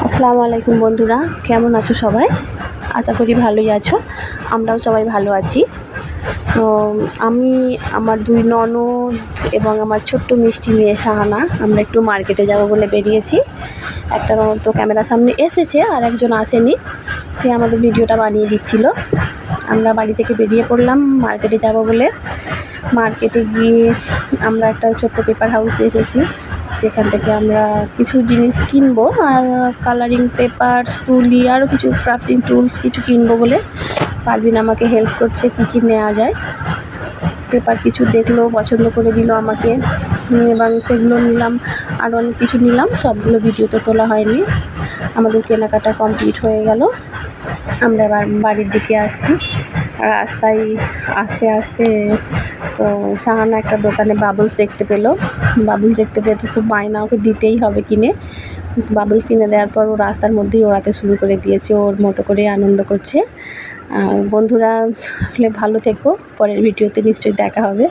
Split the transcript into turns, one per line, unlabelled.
আসসালামু আলাইকুম বন্ধুরা, কেমন আছো সবাই? আশা করি ভালোই আছো। আমরাও সবাই ভালো আছি। তো আমি, আমার 2 ননদ এবং আমার ছোট্ট মিষ্টি মেয়ে শাহানা আমরা একটু মার্কেটে যাব বলে বেরিয়েছি। একটা ননদ তো ক্যামেরার সামনে এসেছে, আর একজন আসেনি, সে আমাদের ভিডিওটা বানিয়ে দিচ্ছিল। আমরা বাড়ি থেকে বেরিয়ে পড়লাম মার্কেটে যাব বলে। মার্কেটে গিয়ে আমরা একটা ছোট্ট পেপার হাউসে এসেছি। সেখান থেকে আমরা কিছু জিনিস কিনবো, আর কালারিং পেপার, তুলি, আরও কিছু ক্রাফটিং টুলস কিছু কিনবো বলে পারভিন আমাকে হেল্প করছে কী কী নেওয়া যায়। পেপার কিছু দেখলো, পছন্দ করে দিল আমাকে, এবং সেগুলো নিলাম। আরও অনেক কিছু নিলাম, সবগুলো ভিডিওতে তোলা হয়নি। আমাদের কেনাকাটা কমপ্লিট হয়ে গেল। আমরা এবার বাড়ির দিকে আসছি। রাস্তায় আস্তে আস্তে তো শাহানা একটা দোকানে বাবলস দেখতে পেলো। বাবলস দেখতে পেয়ে তো খুব বায়না, ওকে দিতেই হবে কিনে। বাবলস কিনে দেওয়ার পর ও রাস্তার মধ্যেই ওড়াতে শুরু করে দিয়েছে, ওর মতো করে আনন্দ করছে। বন্ধুরা হলে ভালো থেকো, পরের ভিডিওতে নিশ্চয়ই দেখা হবে।